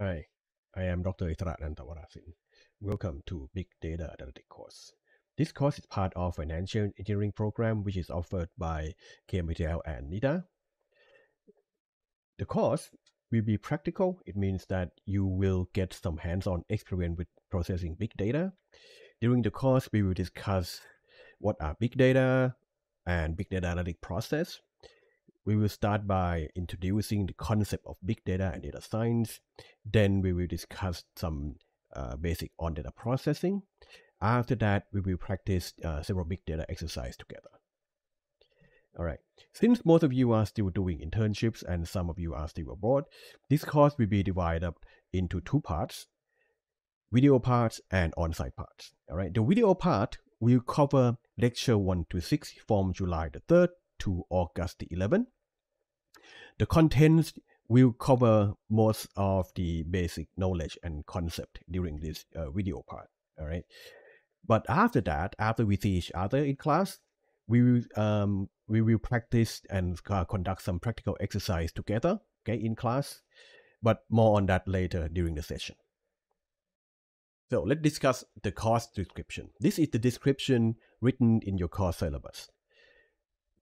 Hi, I am Dr. Itarat Nantawarasin. Welcome to Big Data Analytics course. This course is part of financial engineering program which is offered by KMITL and NIDA. The course will be practical. It means that you will get some hands-on experience with processing big data. During the course, we will discuss what are big data and big data analytic process. We will start by introducing the concept of big data and data science. Then we will discuss some basic on data processing. After that, we will practice several big data exercise together. All right. Since most of you are still doing internships and some of you are still abroad, this course will be divided up into two parts, video parts and on-site parts. All right. The video part will cover lecture 1 to 6 from July the 3rd to August the 11th. The contents will cover most of the basic knowledge and concept during this video part. All right. But after that, after we see each other in class, we will practice and conduct some practical exercise together, okay, in class. But more on that later during the session. So let's discuss the course description. This is the description written in your course syllabus.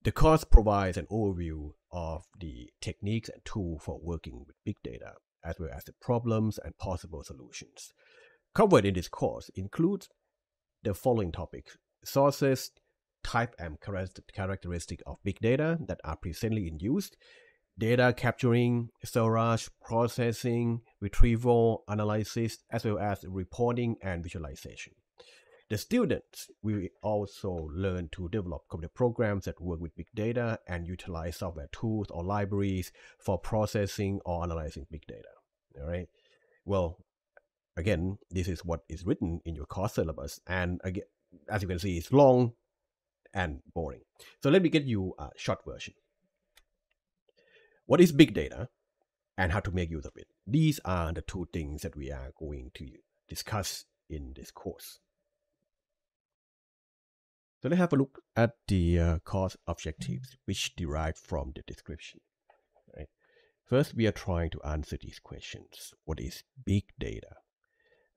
The course provides an overview of the techniques and tools for working with big data, as well as the problems and possible solutions. Covered in this course includes the following topics: sources, type and characteristic of big data that are presently in use, data capturing, storage, processing, retrieval, analysis, as well as reporting and visualization. The students will also learn to develop computer programs that work with big data and utilize software tools or libraries for processing or analyzing big data. All right. Well, again, this is what is written in your course syllabus, and again, as you can see, it's long and boring. So let me get you a short version. What is big data and how to make use of it? These are the two things that we are going to discuss in this course. So let's have a look at the course objectives, which derive from the description. Right? First, we are trying to answer these questions. What is big data?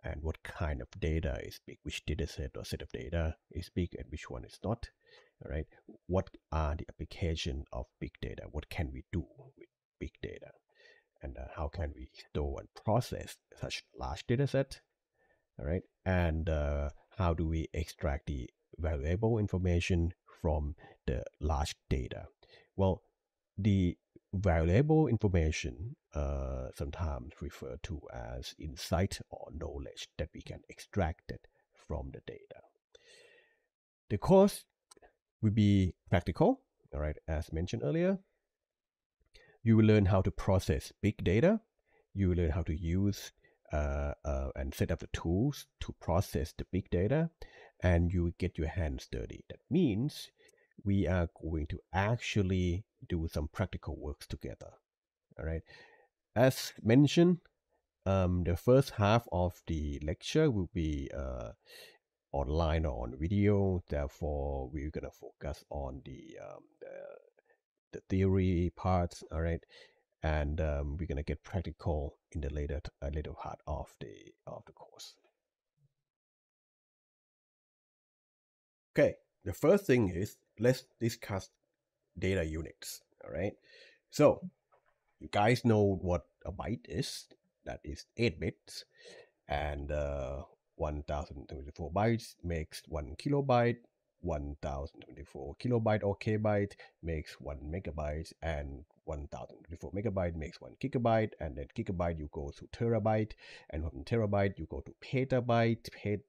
And what kind of data is big? Which data set or set of data is big and which one is not? All right. What are the application of big data? What can we do with big data? And how can we store and process such large data set? All right. And how do we extract the valuable information from the large data? Well, the valuable information sometimes referred to as insight or knowledge that we can extract it from the data. The course will be practical, all right, as mentioned earlier. You will learn how to process big data. You will learn how to use and set up the tools to process the big data, and you will get your hands dirty. That means we are going to actually do some practical works together. All right. As mentioned, the first half of the lecture will be online or on video. Therefore, we're gonna focus on the theory parts. All right, and we're gonna get practical in the later part of the course. Okay, the first thing is let's discuss data units. All right, so you guys know what a byte is. That is 8 bits, and 1024 bytes makes 1 kilobyte. 1024 kilobyte or kbyte makes 1 megabyte, and 1024 megabyte makes 1 gigabyte, and then gigabyte you go to terabyte, and from terabyte you go to petabyte.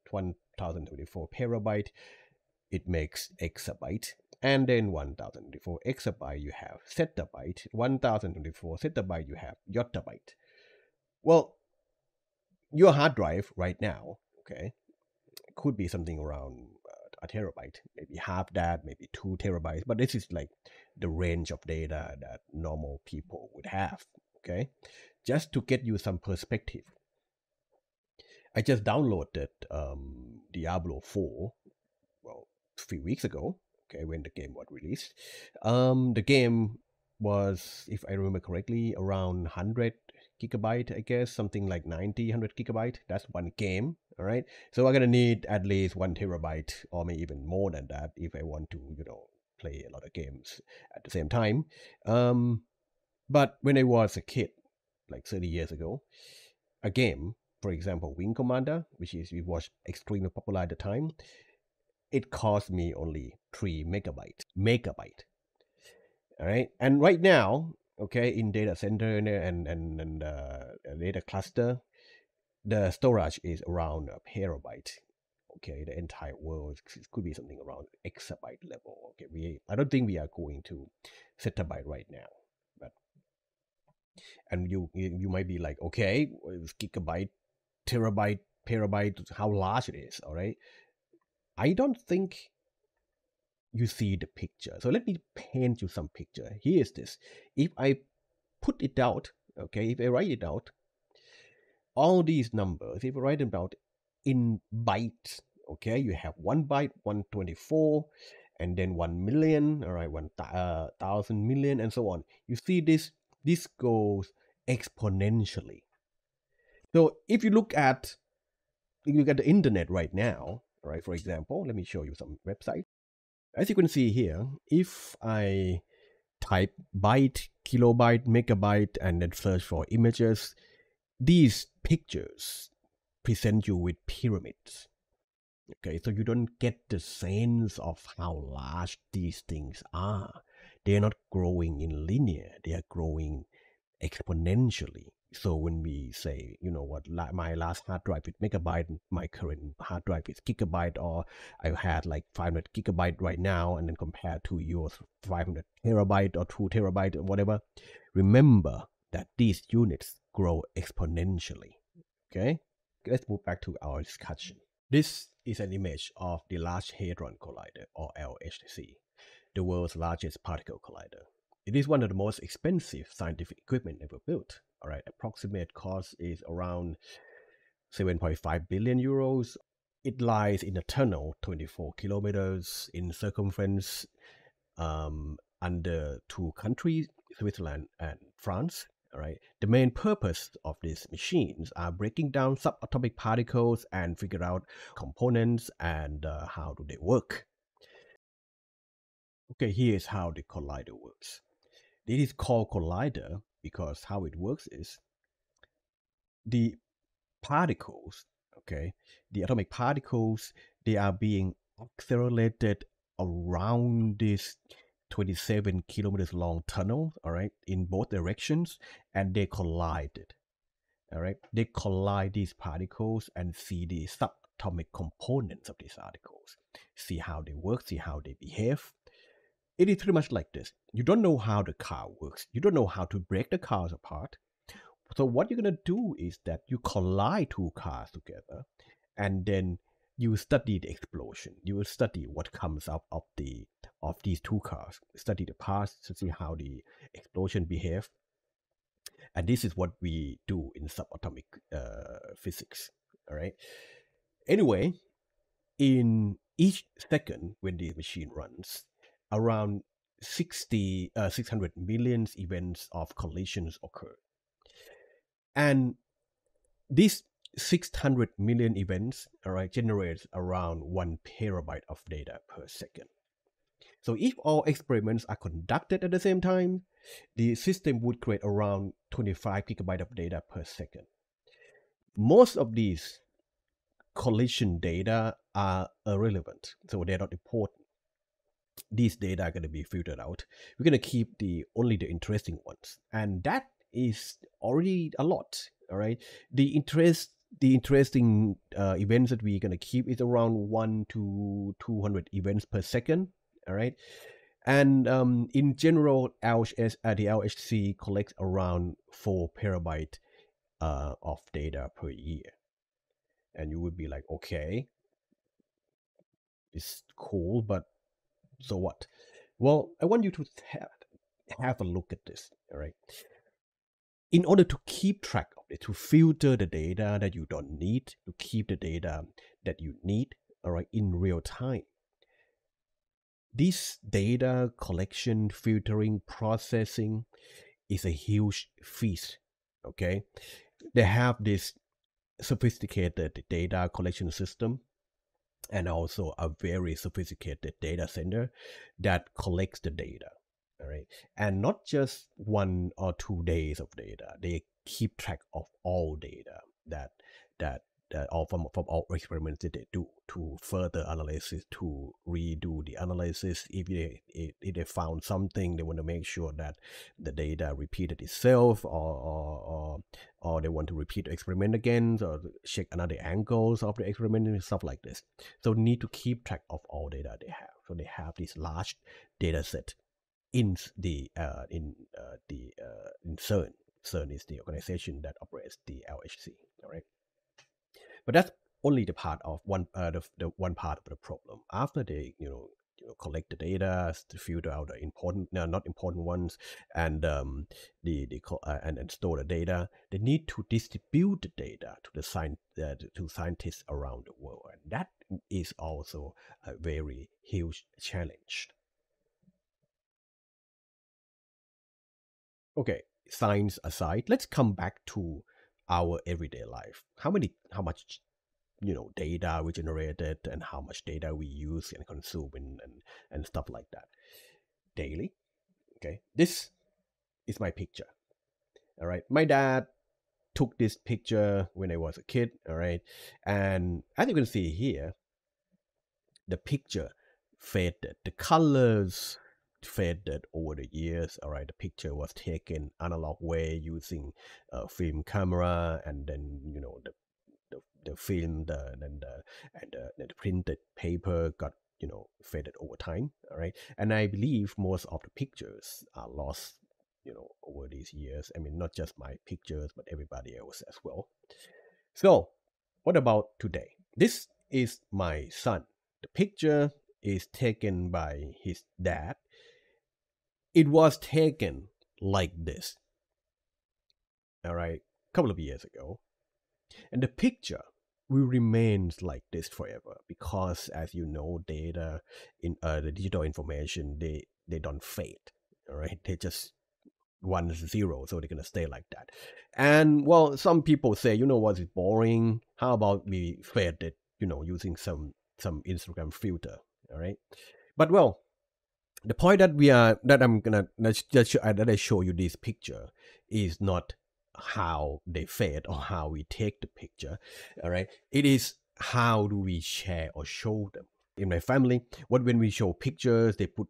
1024 petabyte, it makes exabyte, and then 1024 exabyte you have zettabyte, 1024 zettabyte you have yottabyte. Well, your hard drive right now, okay, could be something around a terabyte, maybe half that, maybe 2 terabytes, but this is like the range of data that normal people would have. Okay, just to get you some perspective, I just downloaded Diablo 4, well, a few weeks ago, okay, when the game was released. The game was, if I remember correctly, around 100 gigabyte, I guess, something like 90, 100 gigabyte. That's one game, all right? So I'm gonna need at least 1 terabyte or maybe even more than that if I want to, play a lot of games at the same time. But when I was a kid, like 30 years ago, a game, for example, Wing Commander, which was extremely popular at the time, it cost me only 3 megabyte. All right, and right now, okay, in data center and data cluster, the storage is around a terabyte. Okay, the entire world could be something around exabyte level. Okay, I don't think we are going to zettabyte right now, but and you might be like, okay, gigabyte, terabyte, terabyte, how large it is. All right, I don't think you see the picture. So let me paint you some picture. Here is this. If I put it out, okay, if I write it out, all these numbers, if I write them out in bytes, okay, you have 1 byte, 124, and then 1 million, all right, 1,000 million, and so on. You see this goes exponentially. So if you look at the internet right now, right, for example, let me show you some websites. As you can see here, if I type byte, kilobyte, megabyte, and then search for images, these pictures present you with pyramids. Okay, so you don't get the sense of how large these things are. They are not growing in linear, they are growing exponentially. So when we say, my last hard drive is megabyte, my current hard drive is gigabyte, or I had like 500 gigabyte right now, and then compared to yours 500 terabyte or 2 terabyte or whatever, remember that these units grow exponentially. Okay, let's move back to our discussion. This is an image of the Large Hadron Collider, or LHC, the world's largest particle collider. It is one of the most expensive scientific equipment ever built. All right, approximate cost is around 7.5 billion euros. It lies in a tunnel 24 kilometers in circumference under 2 countries, Switzerland and France. All right. The main purpose of these machines are breaking down subatomic particles and figure out components and how do they work. Okay, here's how the collider works. It is called collider because how it works is the particles, okay, the atomic particles, they are being accelerated around this 27 kilometers long tunnel, all right, in both directions, and they collided. All right, they collide these particles and see the subatomic components of these particles, see how they work, see how they behave. It is pretty much like this. You don't know how the car works. You don't know how to break the cars apart. So what you're going to do is that you collide 2 cars together, and then you study the explosion. You will study what comes out of these 2 cars. Study the parts to see how the explosion behave. And this is what we do in subatomic physics. All right. Anyway, in each second when the machine runs, around 600 million events of collisions occur. And these 600 million events, all right, generates around 1 terabyte of data per second. So if all experiments are conducted at the same time, the system would create around 25 gigabyte of data per second. Most of these collision data are irrelevant, so they're not important. These data are going to be filtered out. We're going to keep only the interesting ones, and that is already a lot. All right, the interesting events that we're going to keep is around 1 to 200 events per second. All right, and in general, the LHC collects around 4 terabyte of data per year. And you would be like, okay, it's cool, but so what? Well, I want you to have a look at this, all right? In order to keep track of it, to filter the data that you don't need, to keep the data that you need, all right, in real time. This data collection, filtering, processing is a huge feat, Okay, they have this sophisticated data collection system and also a very sophisticated data center that collects the data. All right, and not just 1 or 2 days of data. They keep track of all data that that all from all experiments that they do to further analysis, to redo the analysis. If they found something, they want to make sure that the data repeated itself, or they want to repeat the experiment again, or check another angles of the experiment and stuff like this. So need to keep track of all data they have. So they have this large data set in in CERN. CERN is the organization that operates the LHC. All right, but that's only the part of the one part of the problem. After they collect the data, to filter out the important, not important ones, and and store the data. They need to distribute the data to to scientists around the world, and that is also a very huge challenge. Okay, science aside, let's come back to our everyday life. How much data we generated and how much data we use and consume and stuff like that daily. Okay, this is my picture. All right, my dad took this picture when I was a kid. All right, and as you can see here, the picture faded, the colors faded over the years. All right, the picture was taken analog way using a film camera, and then the film, the printed paper got faded over time. All right, and I believe most of the pictures are lost over these years. I mean, not just my pictures, but everybody else as well. So, what about today? This is my son. The picture is taken by his dad. It was taken like this. All right, a couple of years ago. And the picture will remain like this forever because, as you know, data in the digital information, they don't fade. All right, they just 1 0, so they're gonna stay like that. And well, some people say, what is boring? How about we fade it, using some Instagram filter. All right, but well, the point that I'm gonna that I show you this picture is not how they fade or how we take the picture. All right, it is how do we share or show them. In my family, when we show pictures, we put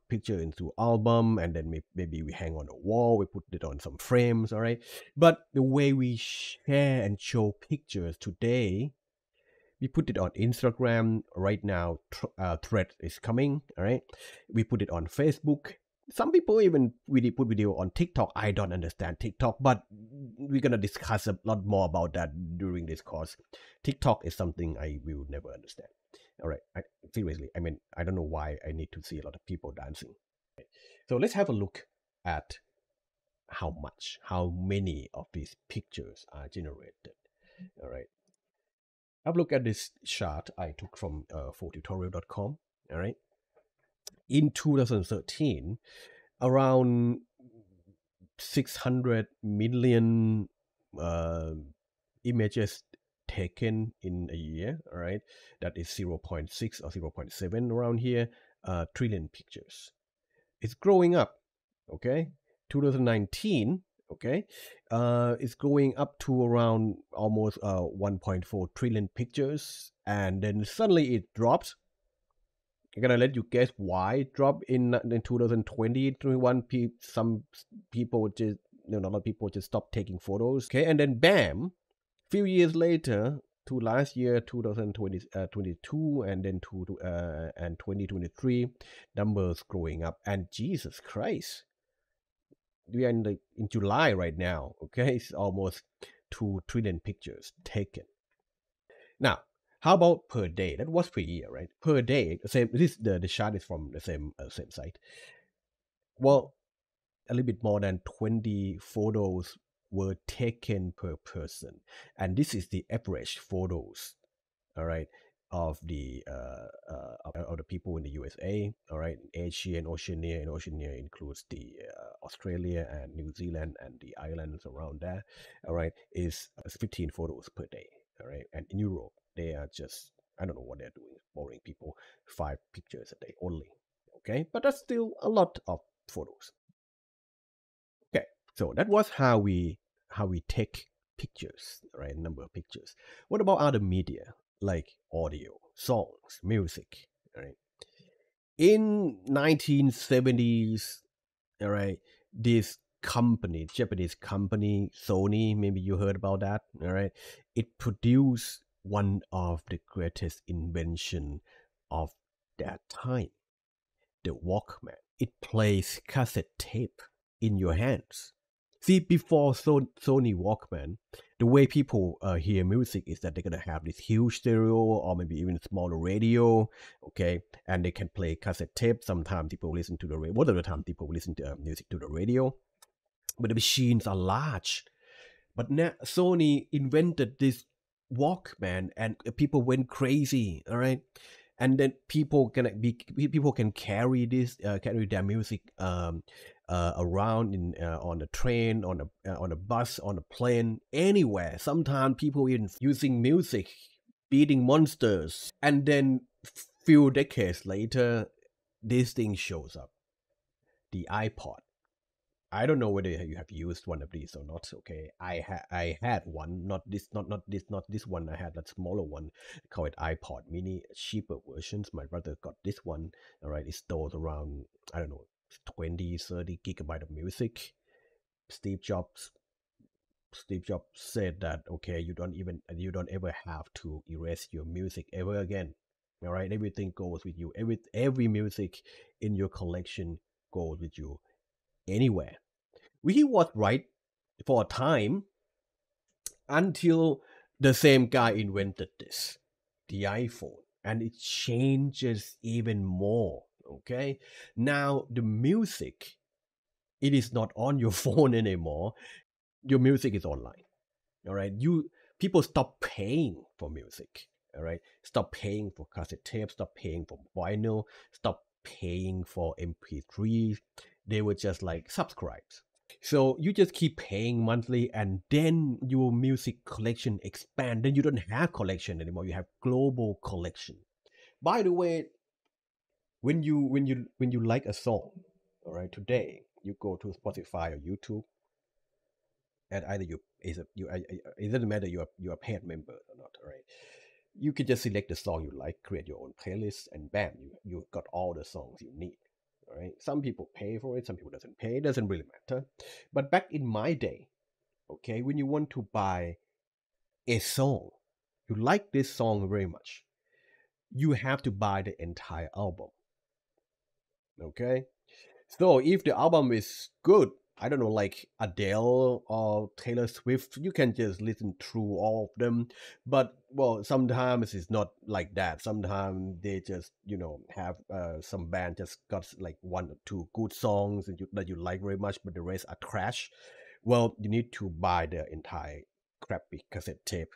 picture into album, and then maybe we hang on a wall, we put it on some frames. All right, but the way we share and show pictures today, we put it on Instagram right now. Thread is coming. All right, we put it on Facebook. Some people even really put video on TikTok. I don't understand TikTok, but we're gonna discuss a lot more about that during this course. TikTok is something I will never understand. All right, seriously, I mean, I don't know why I need to see a lot of people dancing. So let's have a look at how many of these pictures are generated. All right, have a look at this chart I took from phottutorial.com. All right, in 2013, around 600 million images taken in a year. All right, that is 0.6 or 0.7 around here, trillion pictures. It's growing up. Okay, 2019. Okay, it's going up to around almost 1.4 trillion pictures, and then suddenly it drops. I'm gonna let you guess why it dropped in 2020, 21. Some people just, a lot of people just stopped taking photos. Okay, and then bam, few years later, to last year 2022, and then and 2023, numbers growing up, and Jesus Christ, we are in July right now. Okay, it's almost 2 trillion pictures taken. Now, how about per day? That was per year, right? Per day, same. The chart is from the same site. Well, a little bit more than 20 photos were taken per person, and this is the average photos. All right, of the people in the USA, all right, Asia and Oceania, and Oceania includes the Australia and New Zealand and the islands around there, all right, is 15 photos per day, all right, and in Europe they are just, I don't know what they're doing, boring people, 5 pictures a day only, okay, but that's still a lot of photos. Okay, so that was how we take pictures, right? Number of pictures. What about other media like audio, songs, music, right? In 1970s, all right, this company, Japanese company, Sony, maybe you heard about that, all right? It produced one of the greatest invention of that time, the Walkman. It plays cassette tape in your hands. See, before Sony Walkman, the way people hear music is that they're gonna have this huge stereo or maybe even smaller radio, okay, and they can play cassette tape. Sometimes people listen to the radio. Most of the time, people listen to music to the radio, but the machines are large. But now Sony invented this Walkman, and people went crazy. All right, and then people can carry carry their music around on a train, on a bus, on a plane, anywhere. Sometimes people even using music, beating monsters, and then few decades later, this thing shows up, the iPod. I don't know whether you have used one of these or not. Okay, I had one, not this one. I had that smaller one, called iPod Mini, cheaper versions. My brother got this one. All right, it stores around, I don't know, 20, 30 gigabyte of music. Steve Jobs Steve Jobs said that, okay, you don't ever have to erase your music ever again. All right, everything goes with you. Every music in your collection goes with you anywhere. He was right for a time until the same guy invented this, the iPhone, and it changes even more. Okay, now the music, it is not on your phone anymore. Your music is online. All right, people stop paying for music. All right, stop paying for cassette tape, stop paying for vinyl, stop paying for MP3. They were just like subscribe. So you just keep paying monthly, and then your music collection expand. Then you don't have collection anymore. You have global collection. By the way, when you like a song, all right, today you go to Spotify or YouTube, and either it doesn't matter you're a paid member or not, all right. You can just select the song you like, create your own playlist, and bam, you got all the songs you need. All right. Some people pay for it, some people doesn't pay. It doesn't really matter. But back in my day, okay, when you want to buy a song, you like this song very much, you have to buy the entire album. Okay, so if the album is good, I don't know, like Adele or Taylor Swift, you can just listen through all of them. But well, sometimes it's not like that. Sometimes they just, have some band just got like one or two good songs that you like very much, but the rest are trash. Well, you need to buy the entire crappy cassette tape,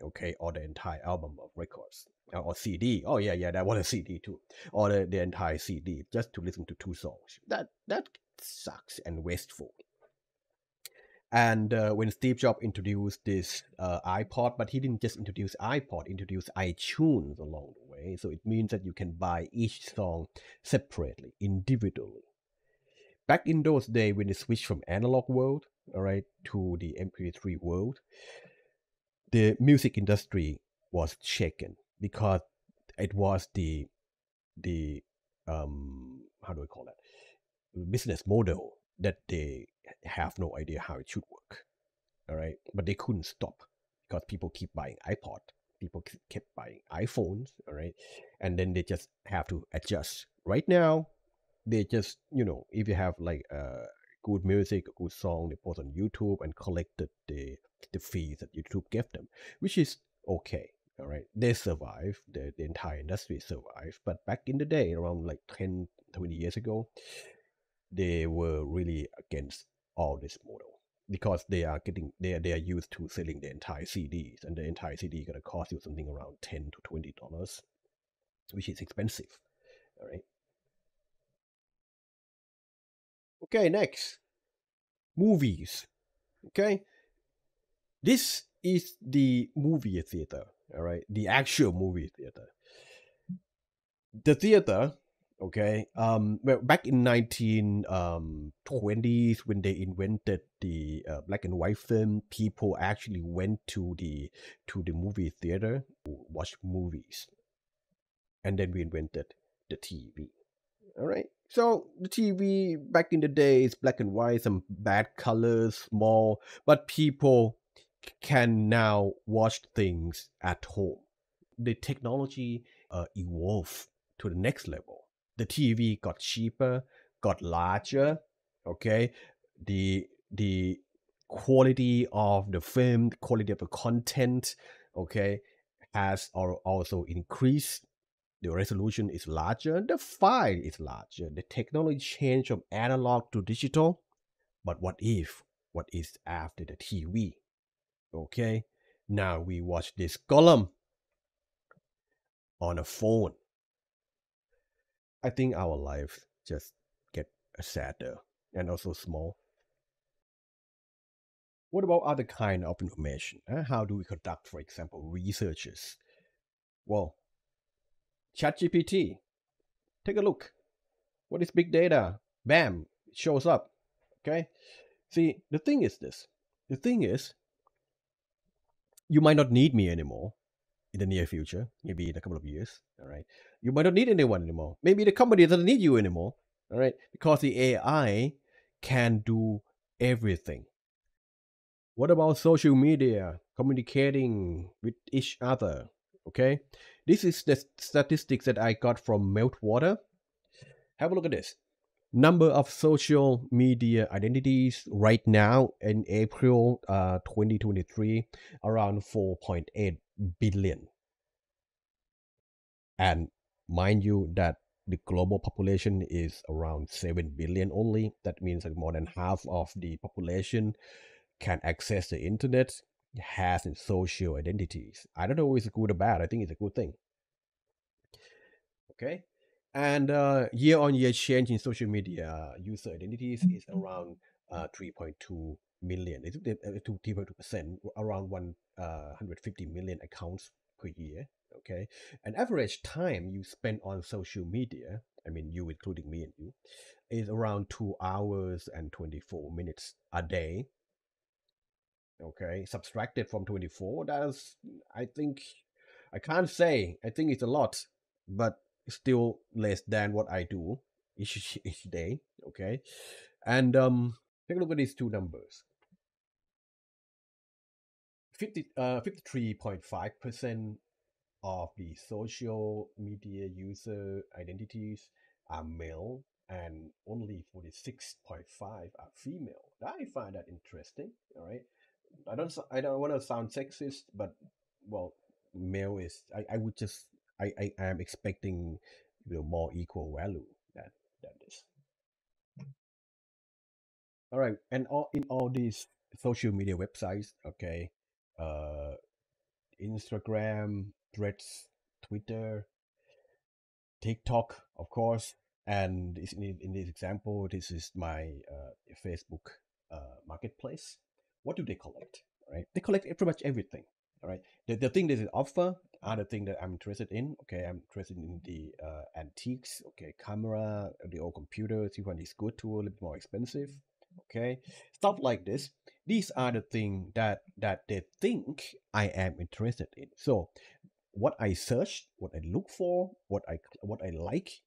okay, or the entire album of records, or CD. Oh yeah, that was a CD too, or the entire CD just to listen to two songs. That sucks and wasteful. And when Steve Jobs introduced this iPod, but he didn't just introduce iPod, introduced iTunes along the way. So it means that you can buy each song separately, individually. Back in those days, when they switched from analog world, all right, to the MP3 world, the music industry was shaken because it was the how do I call it, business model that they have no idea how it should work. All right, but they couldn't stop because people keep buying iPod, people kept buying iPhones. All right, and then they just have to adjust. Right now, they just, if you have like good music, a good song, they post on YouTube and collected the fees that YouTube gave them, which is okay. All right, they survive. The entire industry survived. But back in the day, around like 10, 20 years ago, they were really against all this model. because they are used to selling the entire CDs, and the entire CD gonna cost you something around $10 to $20, which is expensive. All right. Okay, next, movies. Okay, this is the movie theater. All right, the actual movie theater. The theater, okay, well, back in 1920s, when they invented the black and white film, people actually went to the movie theater to watch movies, and then we invented the TV. All right, so the TV back in the day is black and white, some bad colors, small, but people can now watch things at home. The technology evolved to the next level. The TV got cheaper, got larger. Okay, the quality of the film, the quality of the content, okay, has also increased. The resolution is larger, the file is larger. The technology changed from analog to digital. But what if? What is after the TV? Okay, now we watch this column on a phone. I think our life just get sadder and also small. What about other kind of information? How do we conduct, for example, researches? Well, ChatGPT. Take a look. What is big data? Bam, it shows up. Okay. See, the thing is this. The thing is, you might not need me anymore in the near future, maybe in a couple of years. All right. You might not need anyone anymore. Maybe the company doesn't need you anymore. All right. Because the AI can do everything. What about social media, communicating with each other? Okay. This is the statistics that I got from Meltwater. Have a look at this. Number of social media identities right now in April 2023, around 4.8 billion. And mind you that the global population is around 7 billion only. That means that more than half of the population can access the internet, has social identities. I don't know if it's good or bad. I think it's a good thing. Okay. And year on year change in social media user identities is around 3.2 million. It's 3.2%, around 150 million accounts per year. Okay. An average time you spend on social media, I mean, you including me and you, is around 2 hours and 24 minutes a day. Okay. Subtracted from 24, that's, I think, I can't say, I think it's a lot, but still less than what I do each day. Okay. And take a look at these two numbers. 53.5% of the social media user identities are male, and only 46.5 are female. I find that interesting. All right. I don't want to sound sexist, but well, male is I would just I am expecting more equal value than this. All right, and all these social media websites, okay, uh, Instagram, Threads, Twitter, TikTok, of course, and in this example, this is my Facebook marketplace. What do they collect? Right, they collect pretty much everything. All right, the thing that is offer are the thing that I'm interested in. Okay, I'm interested in the antiques. Okay, camera, the old computer. See one is good to a little bit more expensive. Okay, stuff like this. These are the things that they think I am interested in. So what I searched, what I look for, what I like,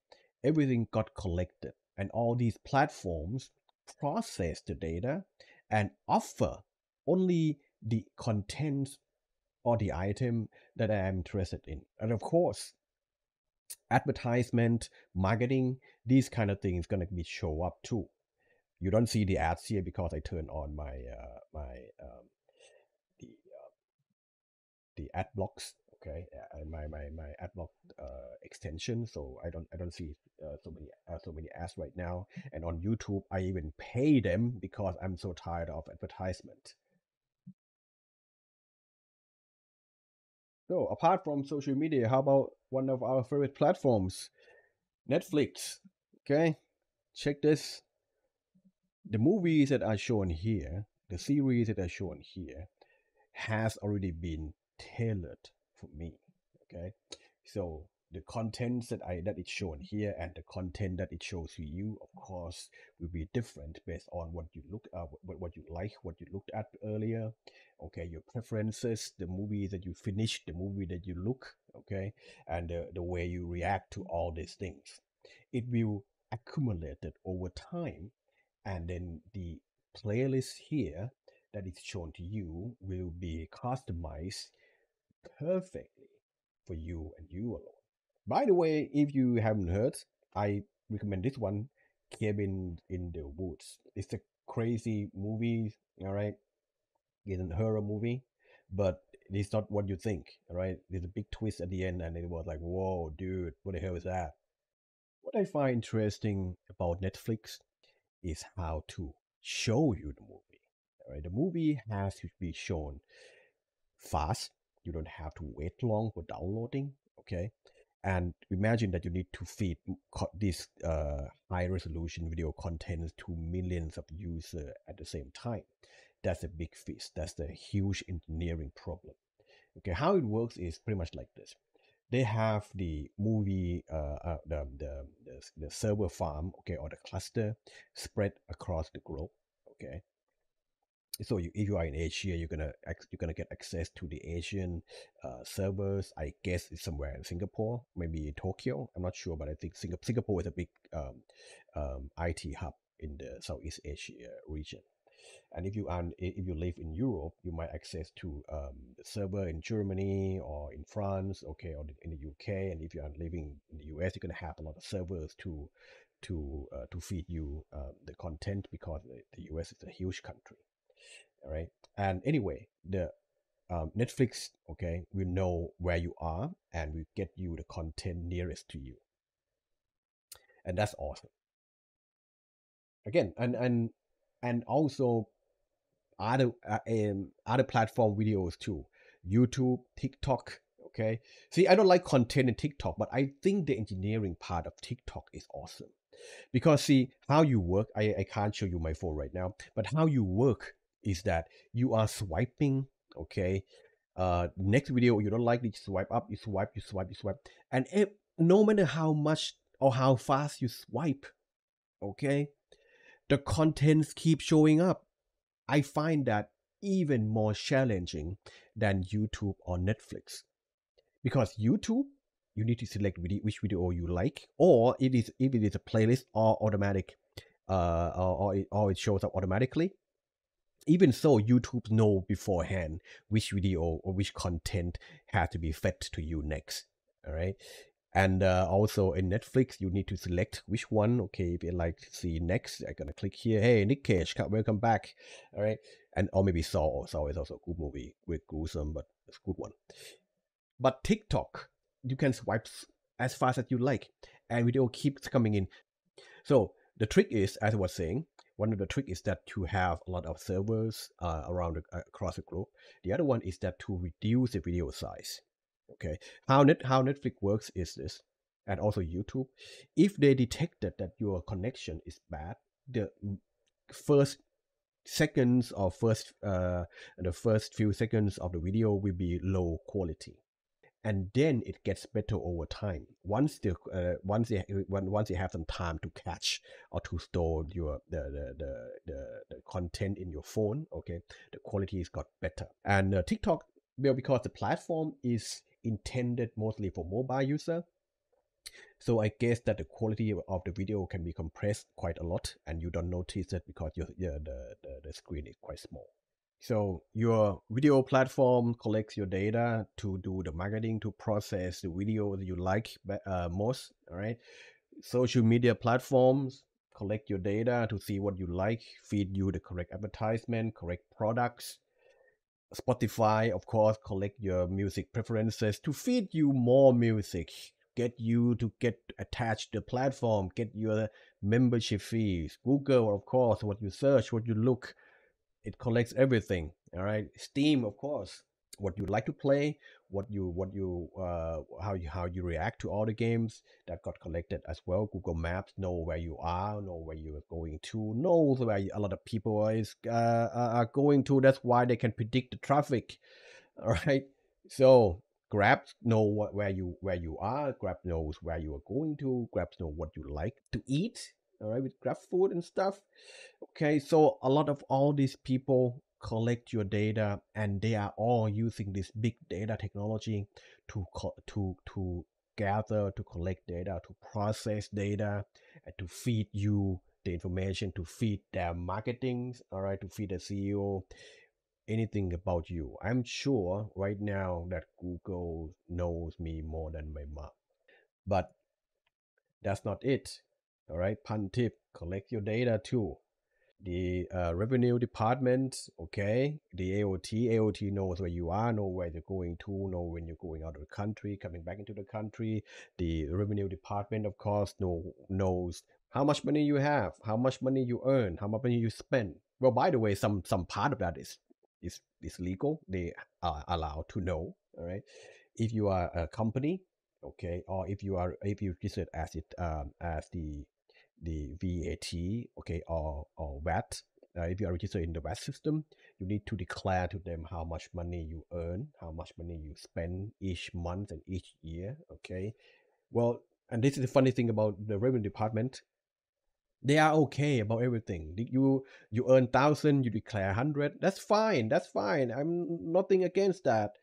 everything got collected, and all these platforms process the data and offer only the contents or the item that I am interested in. And of course, advertisement, marketing, these kind of things gonna be show up too. You don't see the ads here because I turn on my the ad blocks. Okay, my AdBlock extension, so I don't see so many ads right now. And on YouTube, I even pay them because I'm so tired of advertisement. So apart from social media, how about one of our favorite platforms, Netflix? Okay, check this. The movies that are shown here, the series that are shown here, has already been tailored for me. Okay, so the contents that it's shown here and the content that it shows to you, of course, will be different based on what you what you like, what you looked at earlier. Okay, your preferences, the movie that you finished, the movie that you look. Okay, and the way you react to all these things, it will accumulate it over time, and then the playlist here that is shown to you will be customized perfectly for you and you alone. By the way, if you haven't heard, I recommend this one, Cabin in the Woods. It's a crazy movie, all right? It's a horror movie, but it's not what you think, all right? There's a big twist at the end, and it was like, whoa, dude, what the hell is that? What I find interesting about Netflix is how to show you the movie. All right, the movie has to be shown fast. You don't have to wait long for downloading. Okay, and imagine that you need to feed this high resolution video content to millions of users at the same time. That's a big feat. That's a huge engineering problem. Okay, how it works is pretty much like this. They have the movie, the server farm, okay, or the cluster spread across the globe. Okay, so if you are in Asia, you're gonna get access to the Asian servers. I guess it's somewhere in Singapore, maybe Tokyo. I'm not sure, but I think Singapore is a big IT hub in the Southeast Asia region. And if you live in Europe, you might access to the server in Germany or in France, okay, or in the UK. And if you are living in the US, you're gonna have a lot of servers to feed you the content because the US is a huge country. All right. And anyway, the Netflix, okay, will know where you are and will get you the content nearest to you, and that's awesome. Again, and also other platform videos too, YouTube, TikTok. Okay, see, I don't like content in TikTok, but I think the engineering part of TikTok is awesome because see how you work. I can't show you my phone right now, but how you work is that you are swiping. Okay, next video you don't like, you swipe up, you swipe, you swipe, you swipe, and no matter how much or how fast you swipe, okay, the contents keep showing up. I find that even more challenging than YouTube or Netflix because YouTube, you need to select which video you like, or if it is a playlist or automatic, or it shows up automatically. Even so, YouTube know beforehand which video or which content has to be fed to you next. All right. And also in Netflix, you need to select which one. Okay, if you like to see next, I'm gonna click here. Hey, Nick Cage, welcome back. All right, and or maybe Saw. Saw is also a good movie, with gruesome, but it's a good one. But TikTok, you can swipe as fast as you like, and video keeps coming in. So the trick is, as I was saying, one of the trick is that to have a lot of servers across the globe. The other one is that to reduce the video size. Okay, how Netflix works is this, and also YouTube. If they detected that your connection is bad, the first seconds or the first few seconds of the video will be low quality, and then it gets better over time. Once you have some time to catch or to store the content in your phone, okay, the quality has got better. And TikTok, well, because the platform is intended mostly for mobile user, so I guess that the quality of the video can be compressed quite a lot, and you don't notice it because the screen is quite small. So your video platform collects your data to do the marketing, to process the video that you like most. All right. Social media platforms collect your data to see what you like, feed you the correct advertisement, correct products. Spotify, of course, collect your music preferences to feed you more music, get you to get attached to the platform, get your membership fees. Google, of course, what you search, what you look, it collects everything. All right. Steam, of course, what you like to play, how you react to all the games that got collected as well. Google Maps know where you are, know where you are going to, knows where a lot of people are going to. That's why they can predict the traffic. All right. So Grab know where you are. Grab knows where you are going to. Grab know what you like to eat. All right, with Grab food and stuff. Okay, so a lot of all these people collect your data, and they are all using this big data technology to gather, to collect data, to process data, and to feed you the information, to feed their marketing. All right, to feed the CEO anything about you. I'm sure right now that Google knows me more than my mom, but that's not it. All right, pan tip: collect your data too. The revenue department, okay, the AOT knows where you are, know where you're going to, know when you're going out of the country, coming back into the country. The revenue department, of course, knows how much money you have, how much money you earn, how much money you spend. Well, by the way, some part of that is legal. They are allowed to know. All right, if you are a company, okay, or if you registered as as the VAT, okay, or VAT. If you are registered in the VAT system, you need to declare to them how much money you earn, how much money you spend each month and each year. Okay, well, and this is the funny thing about the revenue department. They are okay about everything. You earn 1,000, you declare 100. That's fine. That's fine. I'm nothing against that.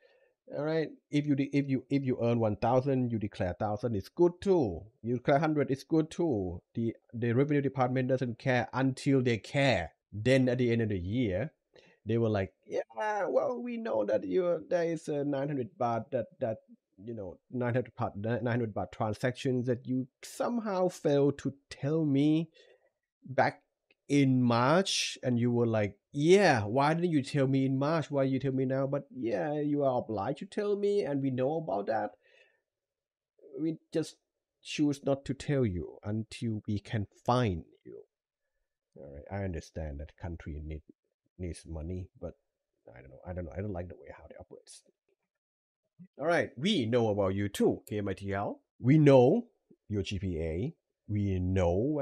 All right. If you earn 1,000, you declare 1,000. It's good too. You declare 100. It's good too. The revenue department doesn't care until they care. Then at the end of the year, they were like, yeah, well, we know that there is a 900 baht that 900 baht transactions that you somehow failed to tell me back in March, and you were like, yeah, why didn't you tell me in March? Why you tell me now? But yeah, you are obliged to tell me, and we know about that. We just choose not to tell you until we can find you. All right, I understand that country needs money, but I don't know. I don't like the way how they operate. All right, we know about you too, KMITL. We know your GPA. We know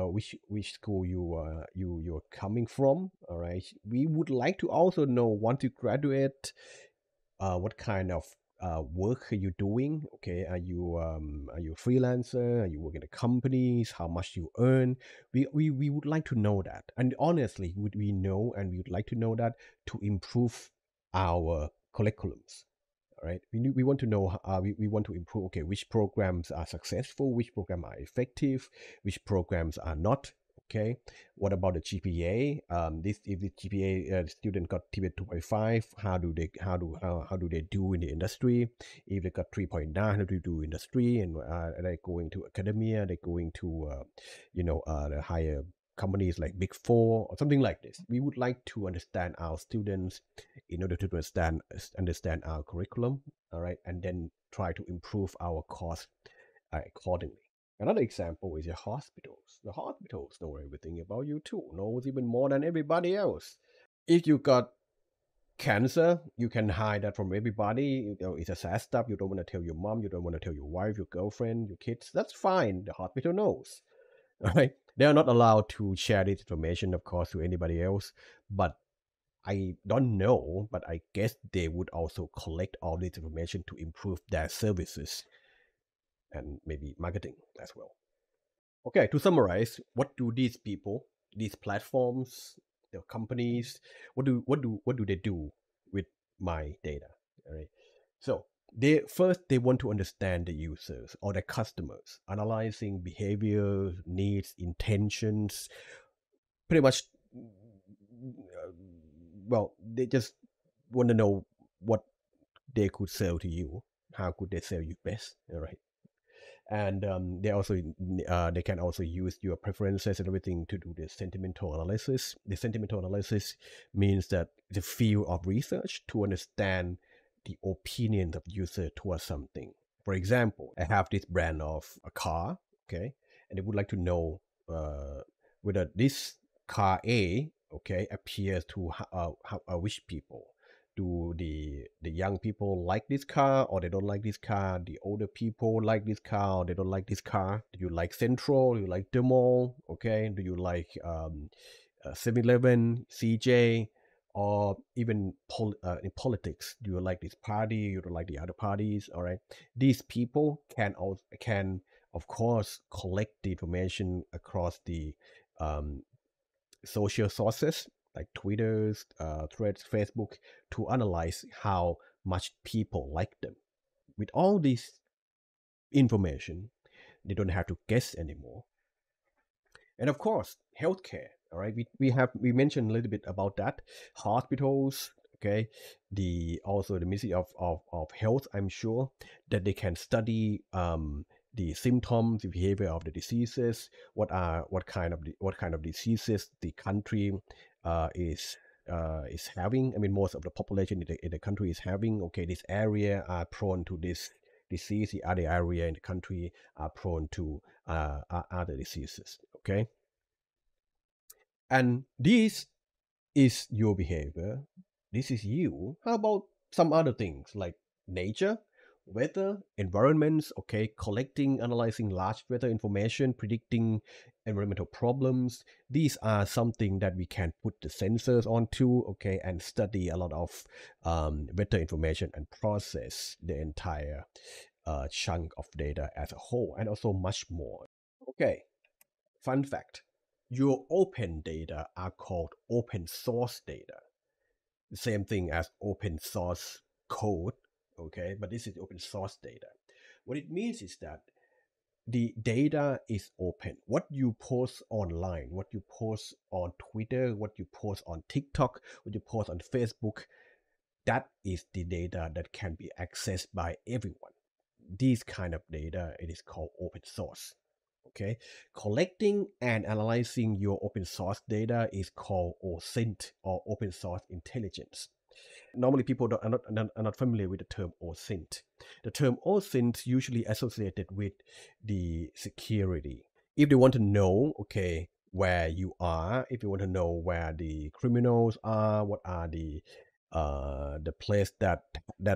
which school you're coming from. All right. We would like to also know, once you graduate, what kind of work are you doing? Okay, are you a freelancer? Are you working at companies? How much you earn? We would like to know that, and honestly, would we know, and we would like to know that to improve our curriculums. All right, we want to know, we want to improve, okay, which programs are successful, which programs are effective, which programs are not. Okay, what about the GPA? This if the GPA student got GPA 2.5, how do they do in the industry? If they got 3.9, how do they do industry? And are they going to academia? Are they going to the higher companies like Big Four or something like this? We would like to understand our students in order to understand our curriculum, all right, and then try to improve our course accordingly. Another example is the hospitals. The hospitals know everything about you too, knows even more than everybody else. If you got cancer, you can hide that from everybody. It's a sad stuff. You don't want to tell your mom, you don't want to tell your wife, your girlfriend, your kids. That's fine. The hospital knows. All right. They are not allowed to share this information, of course, to anybody else. But I don't know, but I guess they would also collect all this information to improve their services and maybe marketing as well. Okay, to summarize, what do these people, these platforms, the companies, what do they do with my data? All right. So they want to understand the users or the customers, analyzing behavior, needs, intentions, pretty much. Well, they just want to know what they could sell to you. How could they sell you best? All right. And they can also use your preferences and everything to do the sentimental analysis. The sentimental analysis means that the field of research to understand the opinions of user towards something. For example, I have this brand of a car, okay, and they would like to know whether this car A, okay, appears to which people. Do the young people like this car or they don't like this car? The older people like this car or they don't like this car? Do you like Central? Do you like the mall? Okay. Do you like 7-Eleven, CJ, or even in politics? Do you like this party? You don't like the other parties? All right. These people can of course collect the information across the um, social sources like Twitter's, Threads, Facebook, to analyze how much people like them. With all this information, they don't have to guess anymore. And of course, healthcare. All right, we mentioned a little bit about that. Hospitals, okay, the Ministry of Health. I'm sure that they can study the symptoms, the behavior of the diseases, what kind of diseases the country is having. I mean, most of the population in the country is having. Okay, this area are prone to this disease. The other area in the country are prone to other diseases. Okay, and this is your behavior. This is you. How about some other things like nature, weather, environments? Okay, collecting, analyzing large weather information, predicting environmental problems. These are something that we can put the sensors onto, okay, and study a lot of weather information and process the entire chunk of data as a whole, and also much more. Okay, fun fact. Your open data are called open source data. The same thing as open source code, okay? But this is open source data. What it means is that the data is open. What you post online, what you post on Twitter, what you post on TikTok, what you post on Facebook, that is the data that can be accessed by everyone. This kind of data, it is called open source. Okay, collecting and analyzing your open source data is called OSINT, or open source intelligence. Normally, people are not familiar with the term OSINT. The term OSINT usually associated with the security. If they want to know, okay, where you are, if you want to know where the criminals are, what are the place that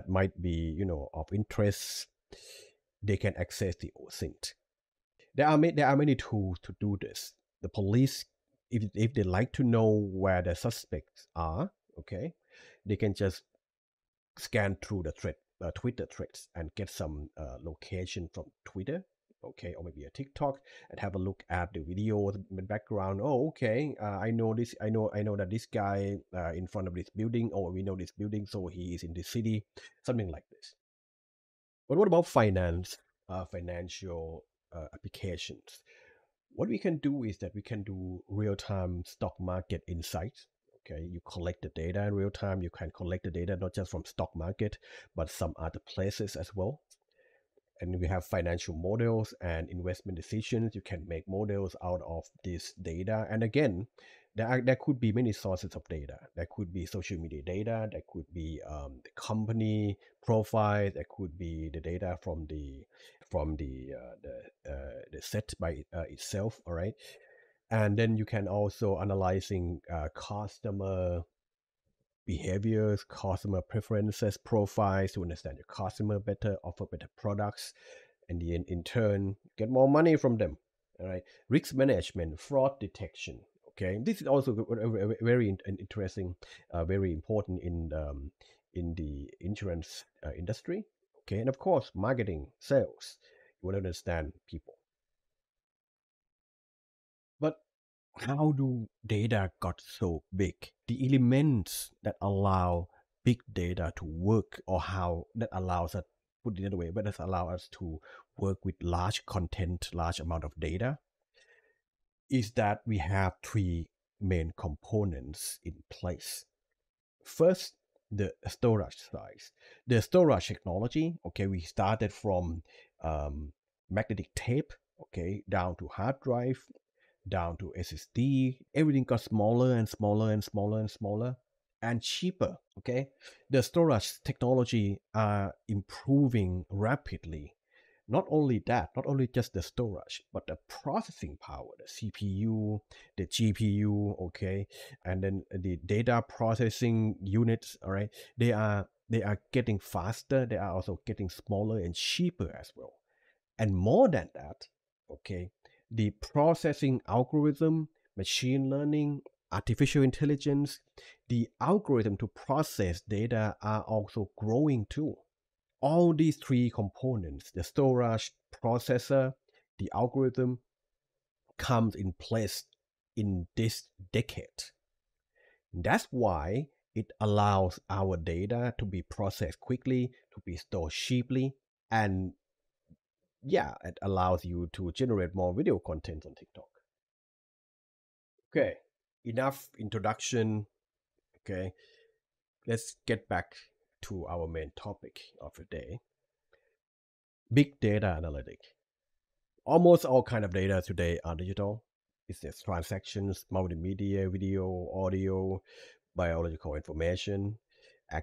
might be of interest, they can access the OSINT. There are many tools to do this. The police, if they like to know where the suspects are, okay, they can just scan through the Twitter threads and get some location from Twitter, okay, or maybe a TikTok, and have a look at the video, the background. Oh, okay, I know this. I know that this guy in front of this building, or we know this building, so he is in this city, something like this. But what about financial applications? What we can do is that we can do real-time stock market insights. Okay, you collect the data in real time. You can collect the data not just from stock market, but some other places as well. And we have financial models and investment decisions. You can make models out of this data. And again, there could be many sources of data. There could be social media data. There could be the company profile. There could be the data from the set by itself. All right, and then you can also analyzing customer behaviors, customer preferences, profiles to understand your customer better, offer better products, and in turn get more money from them. All right, risk management, fraud detection. Okay, this is also very interesting, very important in the insurance industry. Okay, and of course, marketing, sales. You want to understand people, but how do data got so big? The elements that allow big data to work, or how that allows us, put it another way, but that allow us to work with large content, large amount of data, is that we have three main components in place. First, the storage size. The storage technology, okay, we started from magnetic tape, okay, down to hard drive, down to SSD. Everything got smaller and smaller and smaller and smaller. and cheaper. Okay, the storage technology are improving rapidly. Not only that, not only just the storage, but the processing power, the CPU, the GPU, okay, and then the data processing units, all right, they are getting faster. They are also getting smaller and cheaper as well. And more than that, okay, the processing algorithm, machine learning, artificial intelligence, the algorithm to process data are also growing too. All these three components, the storage, processor, the algorithm, comes in place in this decade. That's why it allows our data to be processed quickly, to be stored cheaply, and yeah, it allows you to generate more video content on TikTok. Okay, enough introduction. Okay, let's get back to our main topic of the day: big data analytics. Almost all kind of data today are digital. It's just transactions, multimedia, video, audio, biological information,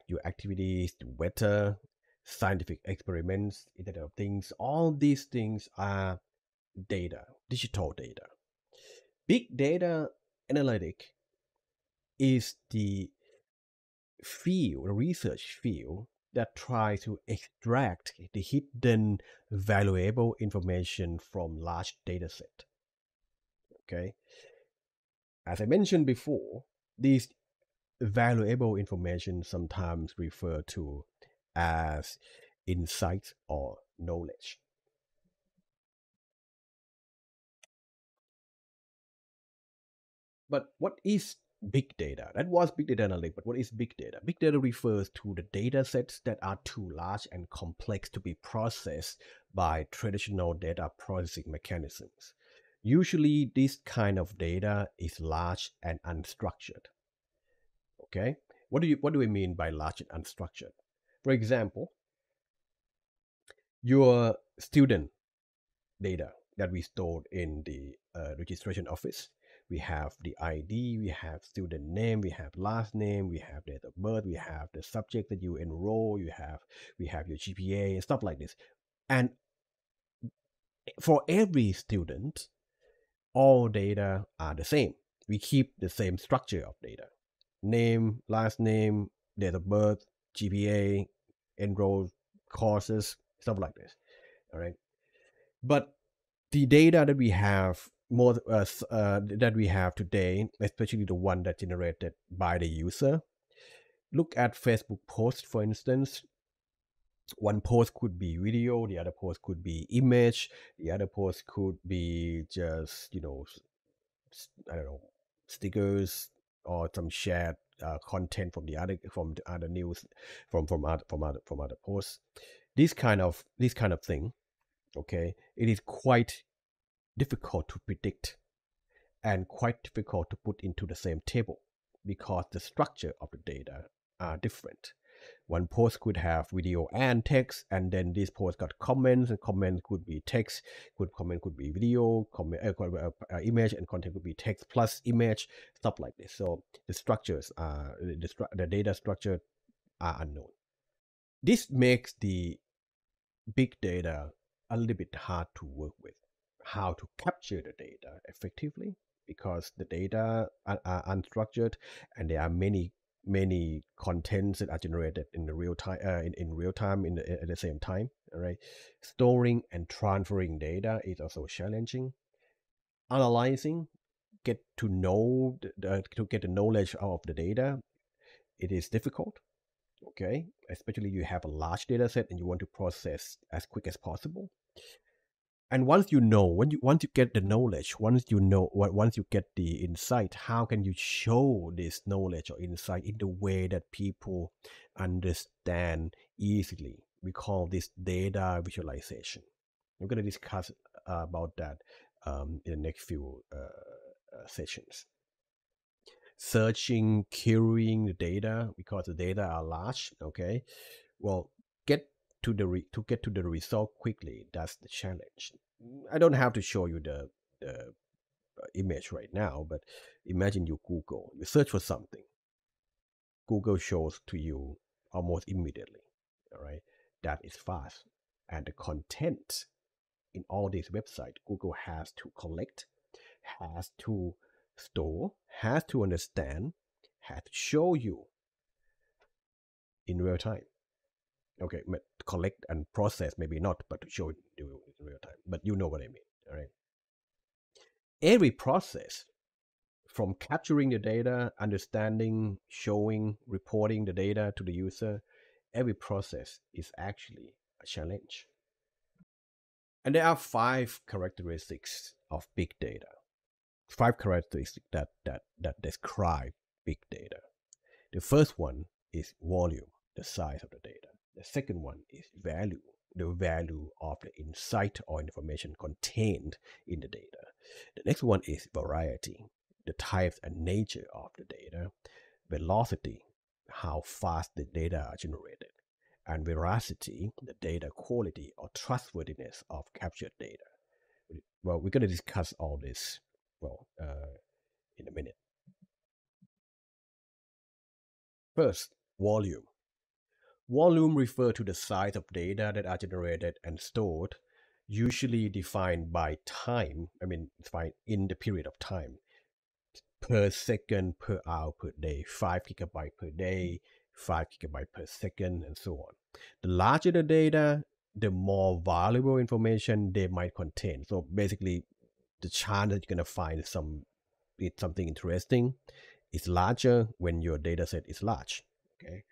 your activities, the weather, scientific experiments, Internet of Things. All these things are data, digital data. Big data analytic is the field, the research field that tries to extract the hidden valuable information from large data set. Okay, as I mentioned before, these valuable information sometimes referred to as insight or knowledge. But what is big data? That was big data analytics, but what is big data? Big data refers to the data sets that are too large and complex to be processed by traditional data processing mechanisms. Usually, this kind of data is large and unstructured. Okay, what do we mean by large and unstructured? For example, your student data that we stored in the registration office. We have the ID, we have student name, we have last name, we have date of birth, we have the subject that you enroll, we have your GPA and stuff like this. And for every student, all data are the same. We keep the same structure of data: name, last name, date of birth, GPA, enrolled courses, stuff like this. All right. But the data that we have that we have today, especially the one that generated by the user, look at Facebook posts, for instance. One post could be video, the other post could be image, the other post could be just I don't know, stickers or some shared content from the other news from other posts. This kind of thing, okay, it is quite difficult to predict and quite difficult to put into the same table because the structure of the data are different. One post could have video and text, and then this post got comments, and comments could be text, comment could be video, image, and content could be text plus image, stuff like this. So the structures, the data structure are unknown. This makes the big data a little bit hard to work with. How to capture the data effectively, because the data are unstructured and there are many contents that are generated in the real time in real time at the same time. All right, storing and transferring data is also challenging. Analyzing, get to know to get the knowledge out of the data, it is difficult. Okay, especially you have a large data set and you want to process as quick as possible. And once you get the knowledge, once you get the insight, how can you show this knowledge or insight in the way that people understand easily? We call this data visualization. We're going to discuss about that in the next few sessions. Searching, querying the data because the data are large. Okay, well, get to get to the result quickly. That's the challenge. I don't have to show you the image right now, but imagine you Google, you search for something, Google shows to you almost immediately. All right, that is fast. And the content in all these websites, Google has to collect, has to store, has to understand, has to show you in real time. Okay, collect and process maybe not, but to show it in real time. But you know what I mean. All right. Every process from capturing the data, understanding, showing, reporting the data to the user, every process is actually a challenge. And there are 5 characteristics of big data. 5 characteristics that describe big data. The first one is volume, the size of the data. The second one is value, the value of the insight or information contained in the data. The next one is variety, the types and nature of the data. Velocity, how fast the data are generated. And veracity, the data quality or trustworthiness of captured data. Well, we're going to discuss all this, in a minute. First, volume. Volume refers to the size of data that are generated and stored, usually defined by time. Defined in the period of time, per second, per hour, per day, 5 gigabytes per day, 5 gigabytes per second, and so on. The larger the data, the more valuable information they might contain. So basically, the chance that you're going to find something interesting is larger when your data set is large. Okay.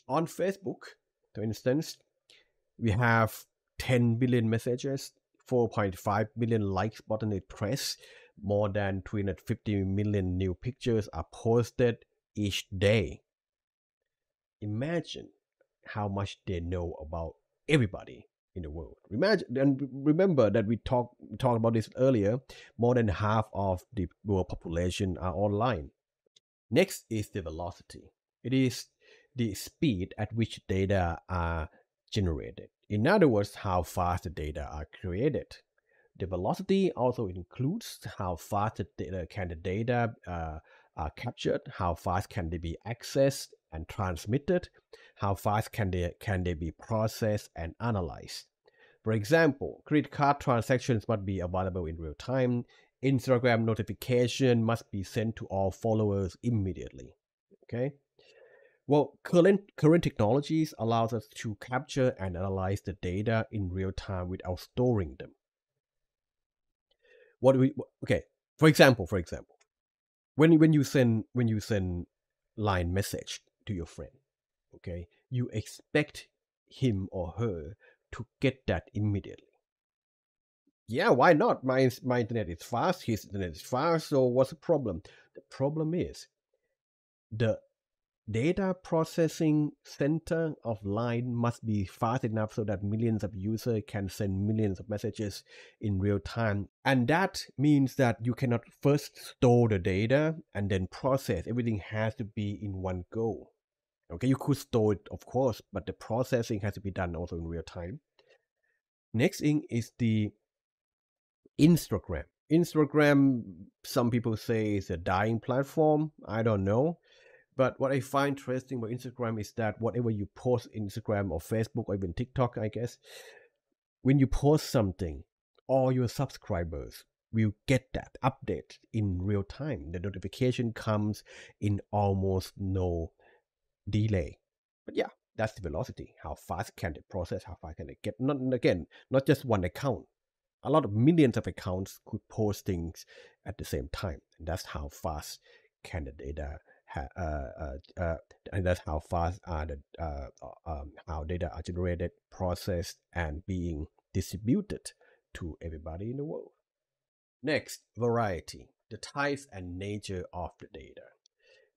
On Facebook, for instance, we have 10 billion messages, 4.5 billion likes button is pressed, more than 350 million new pictures are posted each day. Imagine how much they know about everybody in the world. Imagine, and remember that we talked about this earlier. More than half of the world population are online. Next is the velocity. It is the speed at which data are generated. In other words, how fast the data are created. The velocity also includes how fast the data are captured, how fast can they be accessed and transmitted, how fast can they be processed and analyzed. For example, credit card transactions must be available in real time. Instagram notification must be sent to all followers immediately. Okay. Well, current technologies allows us to capture and analyze the data in real time without storing them. For example, when you send line message to your friend, okay, you expect him or her to get that immediately. Yeah, why not? My internet is fast, his internet is fast, so what's the problem? The problem is the data processing center of line must be fast enough so that millions of users can send millions of messages in real time. And that means that you cannot first store the data and then process. Everything has to be in one go. Okay, you could store it, of course, but the processing has to be done also in real time. Next thing is the Instagram. Instagram, some people say, is a dying platform. I don't know. But what I find interesting about Instagram is that whatever you post Instagram or Facebook or even TikTok, I guess, when you post something, all your subscribers will get that update in real time. The notification comes in almost no delay. But yeah, that's the velocity. How fast can they process? How fast can they get? Not just one account. A lot of millions of accounts could post things at the same time. And that's how fast can the data and that's how fast are how data are generated, processed, and being distributed to everybody in the world. Next, variety, the types and nature of the data.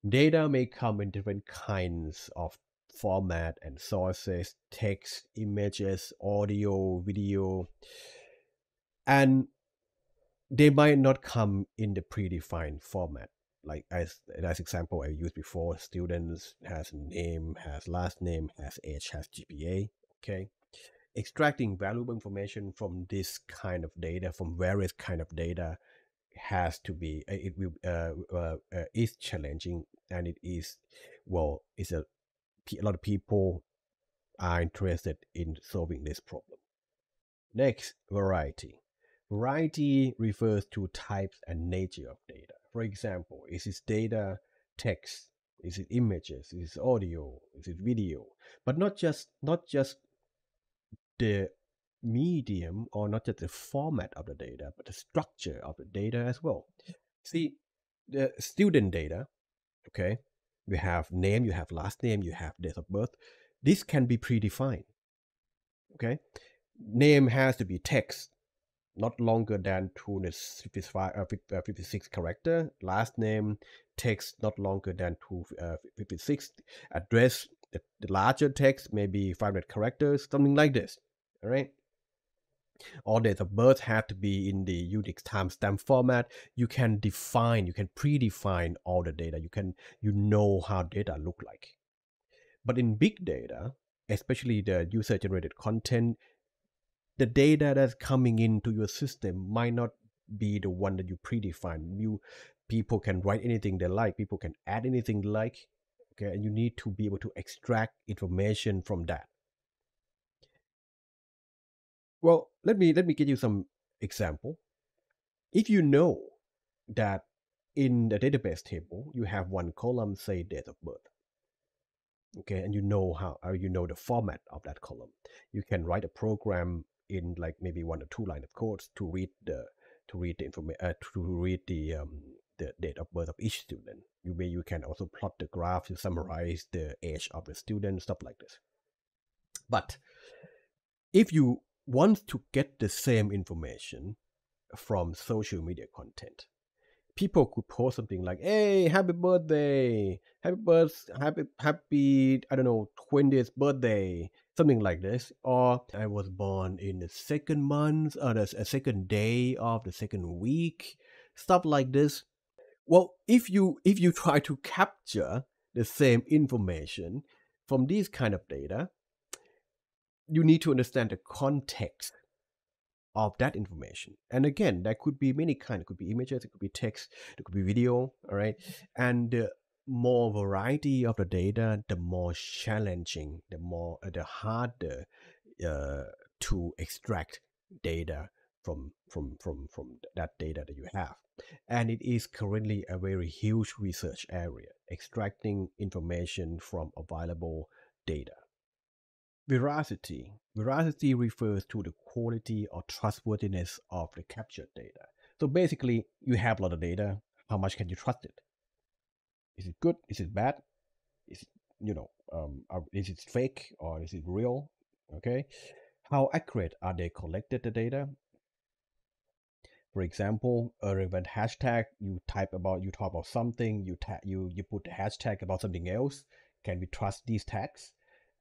Data may come in different kinds of format and sources: text, images, audio, video, and they might not come in the predefined format. Like as example I used before, students has name, has last name, has age, has GPA. Okay, extracting valuable information from this kind of data, from various kind of data, has to be is challenging, and it is well, a lot of people are interested in solving this problem. Next, variety. Variety refers to types and nature of data. For example, is this data text? Is it images? Is it audio? Is it video? But not just the medium, or not just the format of the data, but the structure of the data as well. See, the student data, okay, you have name, you have last name, you have date of birth. This can be predefined. Okay, name has to be text, not longer than 256 character. Last name text not longer than 256. Address, the larger text, maybe 500 characters, something like this. All right. All date of birth have to be in the Unix timestamp format. You can predefine all the data. You know how data look like. But in big data, especially the user-generated content, the data that's coming into your system might not be the one that you predefine. People can write anything they like. People can add anything they like. Okay, and you need to be able to extract information from that. Well, let me give you some example. If you know that in the database table you have one column, say date of birth, okay, and you know the format of that column, you can write a program in like maybe 1 or 2 lines of code to read the information, to read the date of birth of each student. You can also plot the graph to summarize the age of the student, stuff like this. But if you want to get the same information from social media content, people could post something like, "Hey, happy birthday, happy I don't know, 20th birthday," something like this, or "I was born in the second month, or the second day of the second week," stuff like this. Well, if you try to capture the same information from these kind of data, you need to understand the context of that information. And again, that could be many kinds. It could be images, it could be text, it could be video, all right? And the more variety of the data, the more challenging, the harder to extract data from that data that you have. And it is currently a very huge research area, extracting information from available data. Veracity. Veracity refers to the quality or trustworthiness of the captured data. So basically, you have a lot of data. How much can you trust it? Is it good? Is it bad? Is it, is it fake or is it real? Okay. How accurate are they collected the data? For example, a relevant hashtag, you talk about something, you put the hashtag about something else. Can we trust these tags?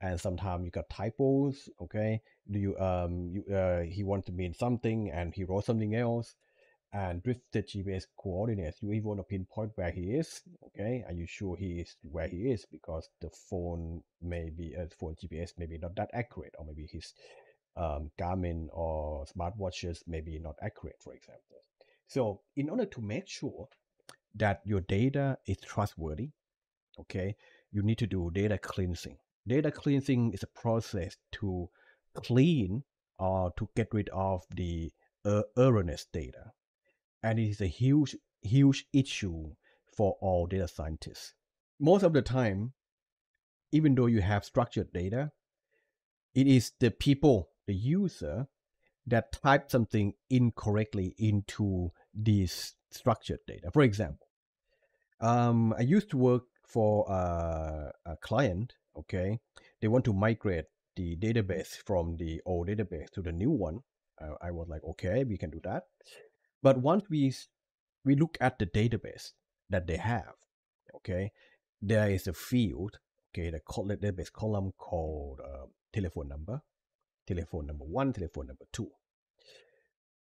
And sometimes you got typos. Okay, he wants to mean something and he wrote something else. And drifted GPS coordinates, you even want to pinpoint where he is. Okay, are you sure he is where he is? Because the phone phone GPS may be not that accurate, or maybe his Garmin or smartwatches may be not accurate, for example. So in order to make sure that your data is trustworthy, okay, you need to do data cleansing. Data cleansing is a process to clean or to get rid of the erroneous data. And it is a huge issue for all data scientists. Most of the time, even though you have structured data, it is the people, the user, that type something incorrectly into this structured data. For example, I used to work for a client. Okay, they want to migrate the database from the old database to the new one. I was like, okay, we can do that. But once we look at the database that they have, okay, there is a field, okay, the database column called telephone number 1, telephone number 2.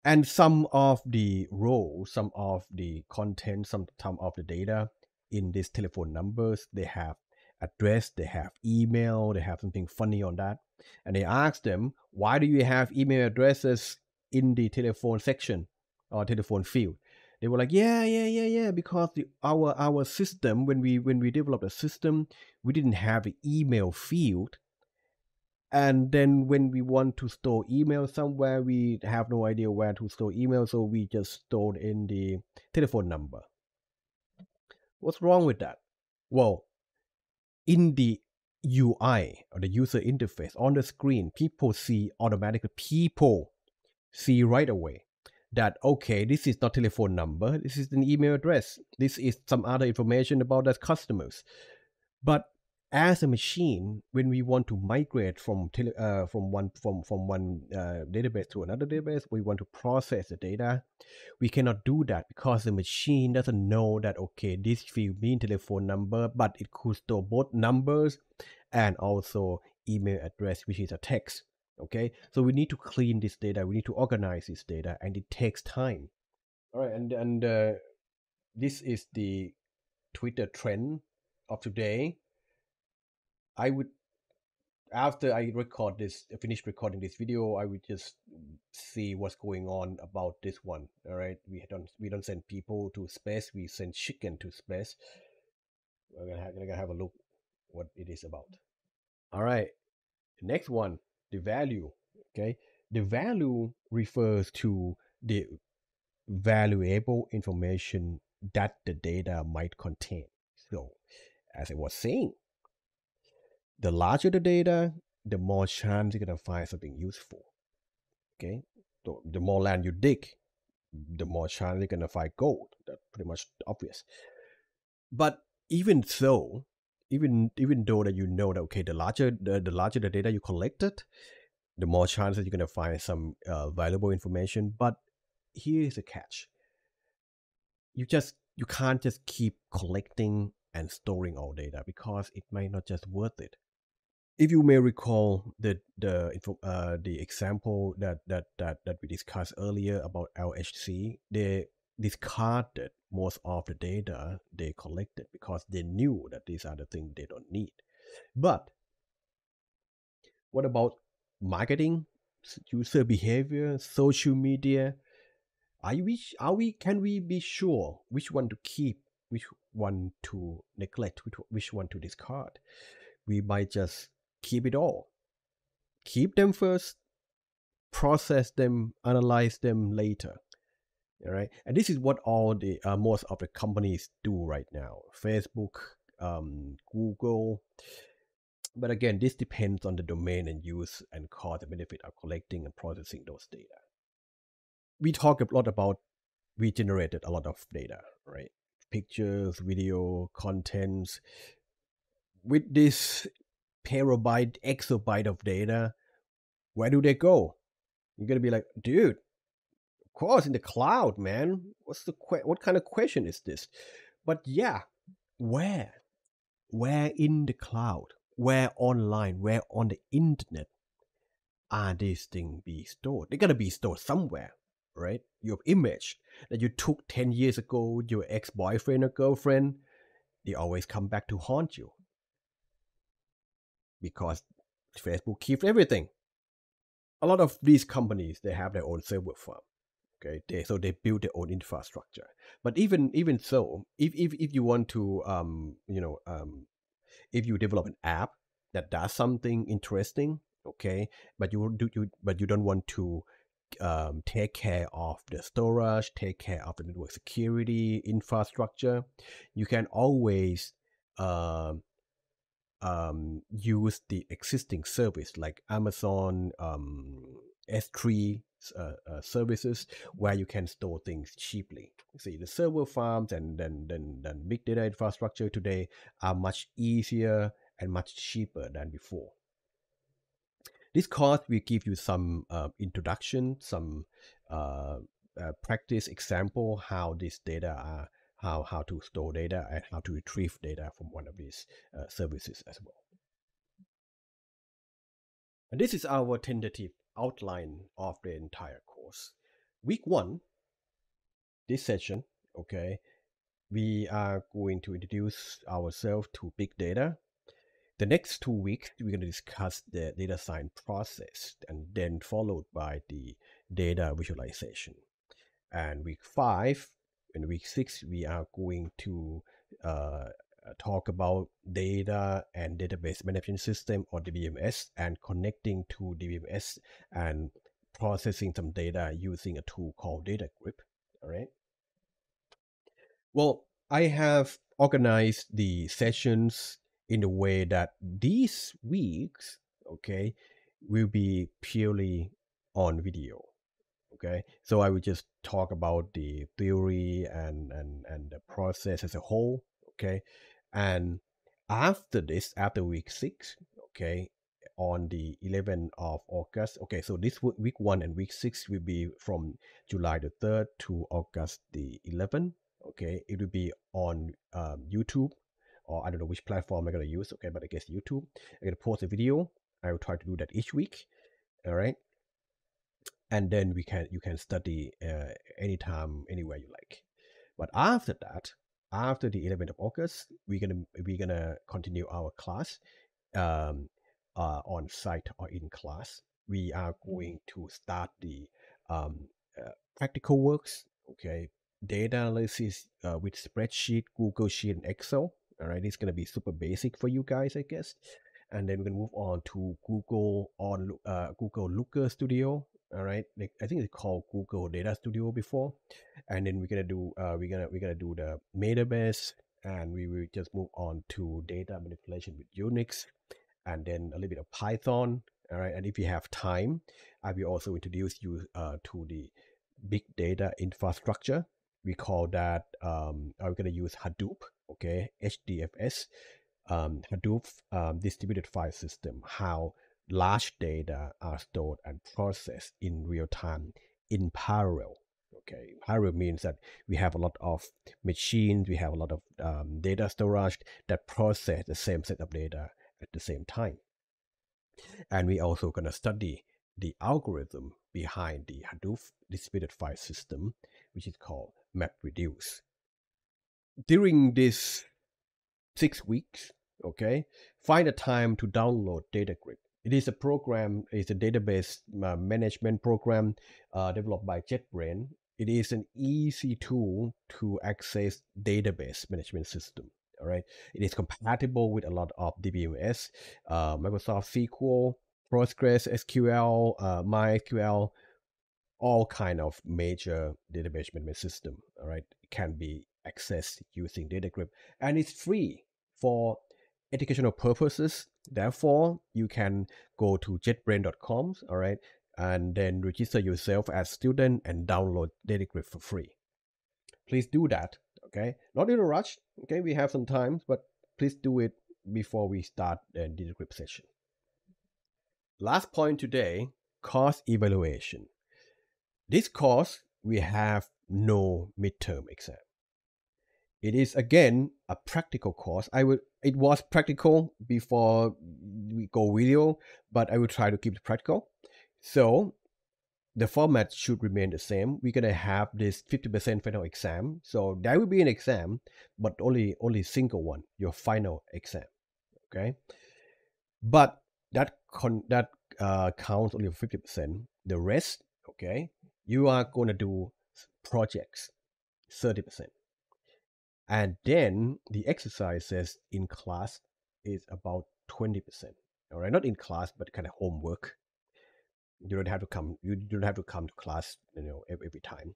And some of the rows, some of the content, some of the data in these telephone numbers, they have address, they have email, they have something funny on that. And they ask them, why do you have email addresses in the telephone section or telephone field? They were like, yeah, because our system, when we developed a system, we didn't have an email field, and then when we want to store email somewhere, we have no idea where to store email, so we just stored in the telephone number. What's wrong with that? Well, in the UI, or the user interface on the screen, people see right away that, okay, this is not telephone number, this is an email address, this is some other information about that customers. But as a machine, when we want to migrate from one database to another database, we want to process the data, we cannot do that because the machine doesn't know that, okay, this field means telephone number, but it could store both numbers and also email address, which is a text. Okay, so we need to clean this data, we need to organize this data, and it takes time. All right, and this is the Twitter trend of today. I would, after I finish recording this video, I would just see what's going on about this one. All right, we don't send people to space, we send chicken to space. We're gonna have a look what it is about. All right, next one, the value. Okay, the value refers to the valuable information that the data might contain. So, as I was saying, the larger the data, the more chance you're going to find something useful. Okay, so the more land you dig, the more chance you're going to find gold. That's pretty much obvious. But even though that you know that, okay, the larger the data you collected, the more chances you're going to find some valuable information. But here's the catch: you can't just keep collecting and storing all data because it might not just worth it. If you may recall the example that we discussed earlier about LHC, they discarded most of the data they collected because they knew that these are the things they don't need. But what about marketing, user behavior, social media? Can we be sure which one to keep, which one to neglect, which one to discard? We might just keep it all. Keep them first, process them, analyze them later. All right, and this is what all the most of the companies do right now. Facebook, Google. But again, this depends on the domain and use and cost and benefit of collecting and processing those data. We talk a lot about, we generated a lot of data, right? Pictures, video, contents. With this terabyte, exabyte of data, where do they go? You're gonna be like, dude, of course in the cloud, man. What kind of question is this? But yeah, where in the cloud, where online, where on the internet are these things be stored? They're gonna be stored somewhere, right? Your image that you took 10 years ago, your ex-boyfriend or girlfriend, they always come back to haunt you because Facebook keeps everything. A lot of these companies, they have their own server farm. Okay, so they build their own infrastructure. But even so, if you want to if you develop an app that does something interesting, okay, but you don't want to take care of the storage, take care of the network security infrastructure, you can always use the existing service like Amazon S3 services where you can store things cheaply. See, the server farms and then big data infrastructure today are much easier and much cheaper than before. This course will give you some introduction, some practice example how this data are, how to store data and how to retrieve data from one of these services as well. And this is our tentative outline of the entire course. Week 1, this session, okay, we are going to introduce ourselves to big data. The next 2 weeks, we're going to discuss the data science process and then followed by the data visualization. And week 5, In week 6, we are going to talk about data and database management system, or DBMS, and connecting to DBMS and processing some data using a tool called DataGrip. All right. Well, I have organized the sessions in a way that these weeks, okay, will be purely on video. Okay, so I will just talk about the theory and the process as a whole. Okay, and after this, after week 6, okay, on the 11th of August. Okay, so this week 1 and week 6 will be from July the 3rd to August the 11th. Okay, it will be on YouTube, or I don't know which platform I'm gonna use. Okay, but I guess YouTube. I'm gonna post a video. I will try to do that each week. All right, and then you can study anytime, anywhere you like. But after that, after the 11th of August, we're gonna continue our class um, on site or in class. We are going to start the um, practical works. Okay, data analysis with spreadsheet, Google Sheet, and Excel. All right, it's gonna be super basic for you guys, I guess. And then we're gonna move on to Google Looker Studio. All right, like, I think it's called Google Data Studio before. And then we're gonna do the database, and we will just move on to data manipulation with Unix, and then a little bit of Python. All right, and if you have time, I will also introduce you to the big data infrastructure. We call that we're going to use Hadoop, okay, HDFS, Hadoop distributed file system. How large data are stored and processed in real time in parallel. Okay, parallel means that we have a lot of machines, we have a lot of data storage that process the same set of data at the same time. And we also going to study the algorithm behind the Hadoop distributed file system, which is called MapReduce. During this 6 weeks, okay, find a time to download DataGrip. It is a program, it's a database management program developed by JetBrains. It is an easy tool to access database management system. All right, it is compatible with a lot of DBMS, Microsoft SQL, Postgres, SQL, MySQL, all kind of major database management system. All right, it can be accessed using DataGrip, and it's free for educational purposes. Therefore, you can go to jetbrains.com, all right, and then register yourself as student and download DataGrip for free. Please do that, okay? Not in a rush, okay? We have some time, but please do it before we start the DataGrip session. Last point today, course evaluation. This course, we have no midterm exam. It is again a practical course. It was practical before we go video, but I will try to keep it practical. So the format should remain the same. We're gonna have this 50% final exam. So there will be an exam, but only single one, your final exam. Okay. But that counts only for 50%. The rest, okay, you are gonna do projects 30%. And then the exercises in class is about 20%. All right, not in class, but kind of homework. You don't have to come. You don't have to come to class, every time.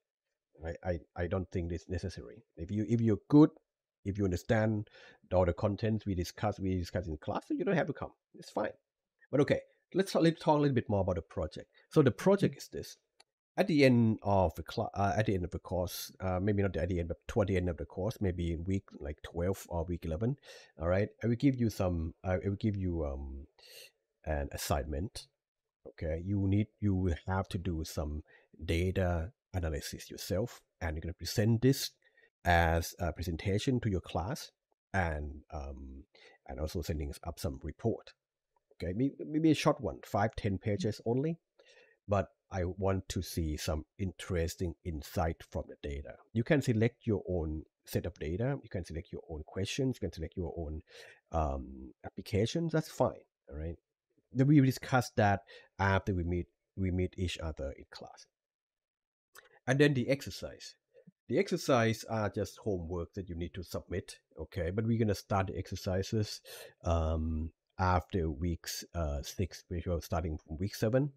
Right? I don't think this necessary. If you're good, if you understand all the contents we discuss in class, you don't have to come. It's fine. But okay, let's talk a little bit more about the project. So the project is this: at the end of the course, maybe not at the end, but toward the end of the course, maybe in week like 12 or week 11. All right, I will give you an assignment. Okay, you will have to do some data analysis yourself, and you're going to present this as a presentation to your class, and also sending up some report. Okay, maybe a short one, 5-10 pages only, but I want to see some interesting insight from the data. You can select your own set of data. You can select your own questions. You can select your own applications. That's fine. All right. Then we will discuss that after we meet each other in class. And then the exercise. The exercise are just homework that you need to submit. Okay, but we're gonna start the exercises after weeks 6, which was starting from week 7.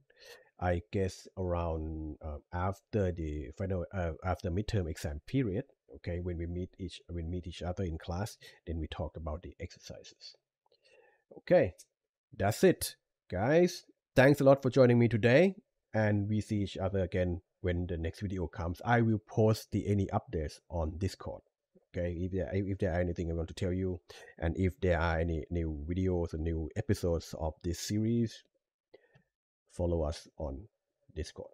I guess around after the final after midterm exam period. Okay, when we meet each other in class, then we talk about the exercises. Okay, that's it, guys. Thanks a lot for joining me today, and we see each other again when the next video comes. I will post any updates on Discord. Okay, if there are anything I want to tell you, and if there are any new videos or new episodes of this series, follow us on Discord.